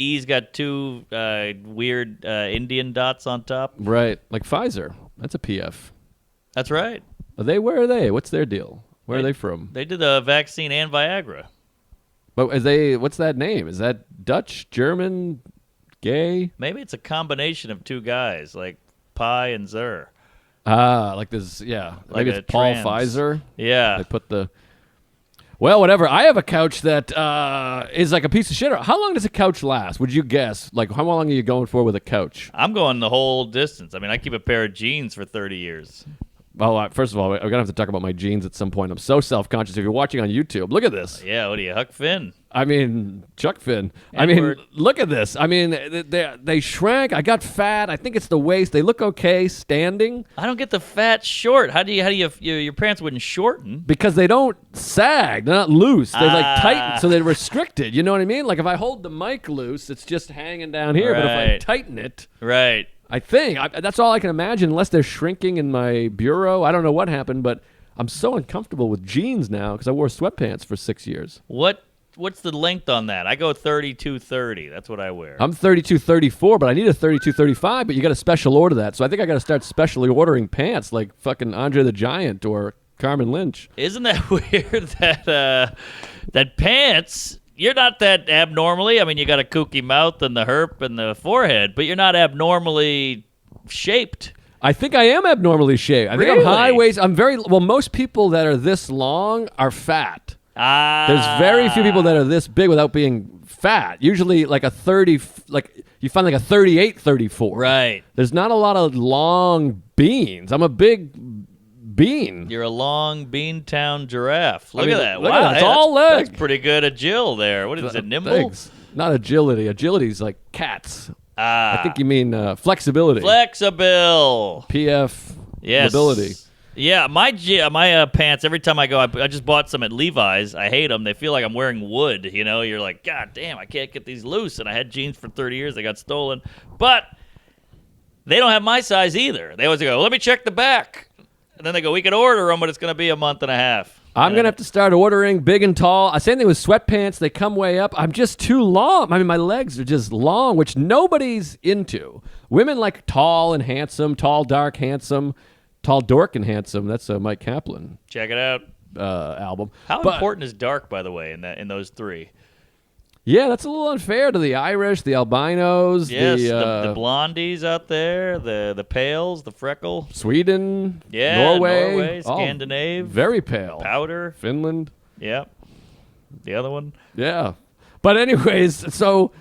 E's got two weird Indian dots on top. Right, like Pfizer. That's a PF. That's right. Are they? Where are they? What's their deal? Where are they from? They did the vaccine and Viagra. But is they? What's that name? Is that Dutch, German, gay? Maybe it's a combination of two guys, like Pi and Zer. Like this. Yeah, Like maybe a it's Paul trans. Pfizer. Yeah. They put the. Well, whatever. I have a couch that is like a piece of shit. How long does a couch last? Would you guess? Like, how long are you going for with a couch? I'm going the whole distance. I mean, I keep a pair of jeans for 30 years. Well, first of all, we're going to have to talk about my jeans at some point. I'm so self-conscious. If you're watching on YouTube, look at this. Yeah, what are you, Huck Finn? I mean, Chuck Finn. I mean, N-word. look at this. I mean, they shrank. I got fat. I think it's the waist. They look okay standing I don't get the fat short. How do your pants wouldn't shorten? because they don't sag. They're not loose. They like Ah. tighten, so they're restricted. You know what I mean? Like if I hold the mic loose, it's just hanging down here. But if I Right. tighten it, Right. I think that's all I can imagine. Unless they're shrinking in my bureau, I don't know what happened, but I'm so uncomfortable with jeans now because I wore sweatpants for 6 years. What's the length on that? I go 32-30. That's what I wear. I'm 32-34, but I need a 32-35, but you got to special order that. So I think I got to start specially ordering pants like fucking Andre the Giant or Carmen Lynch. Isn't that weird that pants, you're not that abnormally. I mean, you got a kooky mouth and the herp and the forehead, but you're not abnormally shaped. I think I am abnormally shaped. I think I'm Really? high waist. I'm very well. Most people that are this long are fat. There's very few people that are this big without being fat. Usually like a 30, like you find like a 38, 34. Right. There's not a lot of long beans. I'm a big bean. You're a long Beantown giraffe. Look mean, at that. look at Wow, that. It's hey, all that's leg. pretty good agile there. What is it, nimble? Thanks. Not agility. Agility's like cats. Ah, I think you mean flexibility. flexible. PF Yes. ability. Yeah, my pants, every time I go, I just bought some at Levi's. I hate them. They feel like I'm wearing wood. You know, you're like, God damn, I can't get these loose. And I had jeans for 30 years. They got stolen. But they don't have my size either. They always go, let me check the back. And then they go, we can order them, but it's going to be a month and a half. I'm going to have to start ordering big and tall. Same thing with sweatpants. They come way up. I'm just too long. I mean, my legs are just long, which nobody's into. Women like tall and handsome, tall, dark, handsome, tall, dork, and handsome. That's a Mike Kaplan Check it out. album. How But- important is dark, by the way, in those three? Yeah, that's a little unfair to the Irish, the albinos, Yes, the the blondies out there, the pales, the freckle. Sweden, Yeah, Norway, all Scandinave, very pale. powder. Finland. Yep. The other one. Yeah. But anyways, so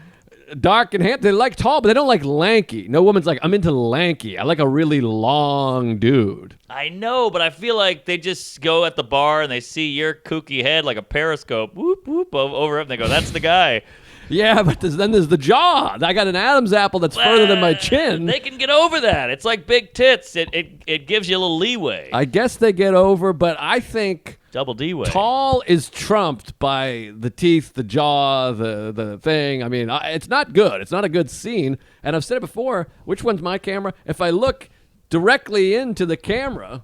dark and handsome. They like tall, but they don't like lanky. No woman's like, I'm into lanky. I like a really long dude. I know, but I feel like they just go at the bar and they see your kooky head like a periscope, whoop, whoop, over it, and they go, that's the guy. Yeah, but then there's the jaw. I got an Adam's apple that's further than my chin. They can get over that. It's like big tits. It gives you a little leeway. I guess they get over, but I think Double D way. tall is trumped by the teeth, the jaw, the thing. I mean, it's not good. It's not a good scene. And I've said it before. Which one's my camera? If I look directly into the camera,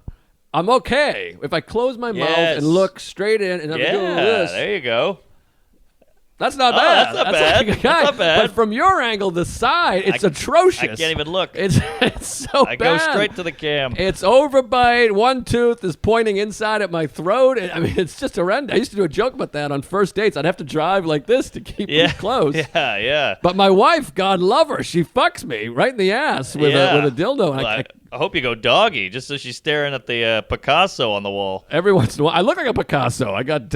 I'm okay. If I close my mouth Yes. and look straight in and I'm Yeah, doing this, there you go. that's not Oh, bad. that's not bad. like a That's not bad. But from your angle, the side, it's atrocious. I can't even look. It's so I bad. go straight to the cam. It's overbite. One tooth is pointing inside at my throat. I mean, it's just horrendous. I used to do a joke about that on first dates. I'd have to drive like this to keep Yeah. them close. Yeah, yeah. But my wife, God love her, she fucks me right in the ass with Yeah. a dildo. And Well, I hope you go doggy, just so she's staring at the Picasso on the wall. every once in a while, I look like a Picasso. I got,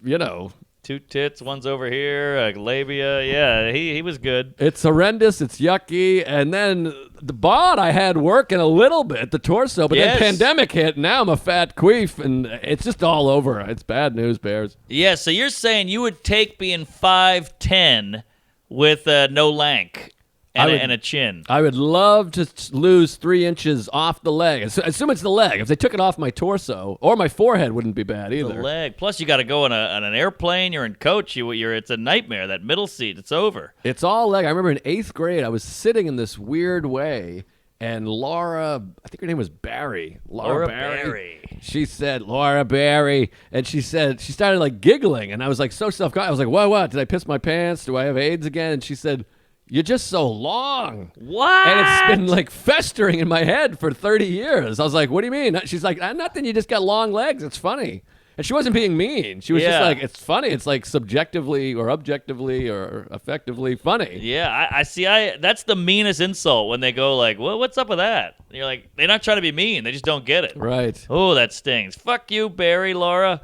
you know, Two tits, one's over here, a labia. Yeah, he was good. it's horrendous. It's yucky. And then the bod I had working a little bit, the torso, but Yes. then pandemic hit. Now I'm a fat queef, and it's just all over. It's bad news, Bears. Yeah, so you're saying you would take being 5'10" with no lank and, I would- and a chin. I would love to lose 3 inches off the leg. Assume it's the leg. If they took it off my torso or my forehead, wouldn't be bad The either. leg. Plus, you got to go on an airplane. You're in coach. It's a nightmare. That middle seat, it's over. It's all leg. I remember in 8th grade, I was sitting in this weird way, and Laura, I think her name was Barry. Laura Barry. She said, Laura Barry. And she said, she started like giggling. And I was like so self-conscious. I was like, what? Did I piss my pants? Do I have AIDS again? And she said, you're just so long. What? And it's been like festering in my head for 30 years. I was like, what do you mean? She's like, nothing. You just got long legs. It's funny. And she wasn't being mean. She was just like, it's funny. It's like subjectively or objectively or effectively funny. Yeah, I see. That's the meanest insult when they go like, "Well, what's up with that?" And you're like, they're not trying to be mean. They just don't get it. Right. Oh, that stings. Fuck you, Barry, Laura.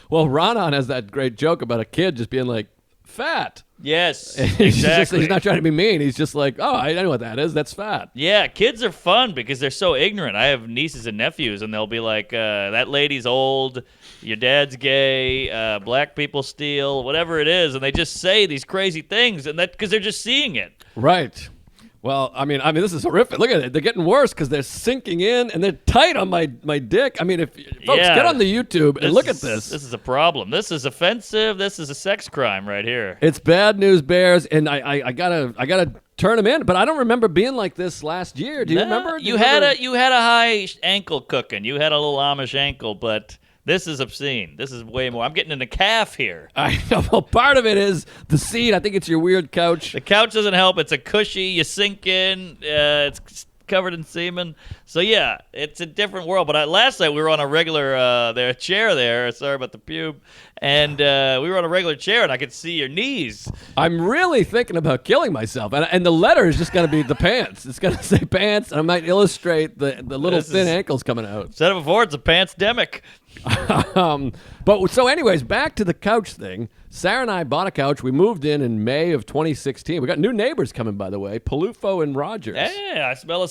Well, Ronan has that great joke about a kid just being like, fat. Yes, He's exactly. not trying to be mean. He's just like, oh, I know what that is. That's fat. Yeah, kids are fun because they're so ignorant. I have nieces and nephews, and they'll be like, that lady's old, your dad's gay, black people steal, whatever it is, and they just say these crazy things, and that because they're just seeing it. Right. Well, I mean, this is horrific. Look at it. They're getting worse because they're sinking in and they're tight on my dick. I mean, if folks get on the YouTube and look at this. This is a problem. This is offensive. This is a sex crime right here. It's bad news bears, and I gotta turn them in. But I don't remember being like this last year. Do you remember? You had a high ankle cooking. You had a little Amish ankle, but this is obscene. This is way more. I'm getting in a calf here. I know. Well, part of it is the seat. I think it's your weird couch. The couch doesn't help. It's a cushy. You sink in. It's covered in semen. So, yeah, it's a different world. But last night we were on a regular chair there. Sorry about the pube. And we were on a regular chair, and I could see your knees. I'm really thinking about killing myself. And the letter is just going to be the pants. It's going to say pants, and I might illustrate the little thin ankles coming out. Said it before. It's a pants-demic. But so anyways, back to the couch thing. Sarah and I bought a couch. We moved in May of 2016. We got new neighbors coming, by the way, Palufo and Rogers. Yeah, I smell a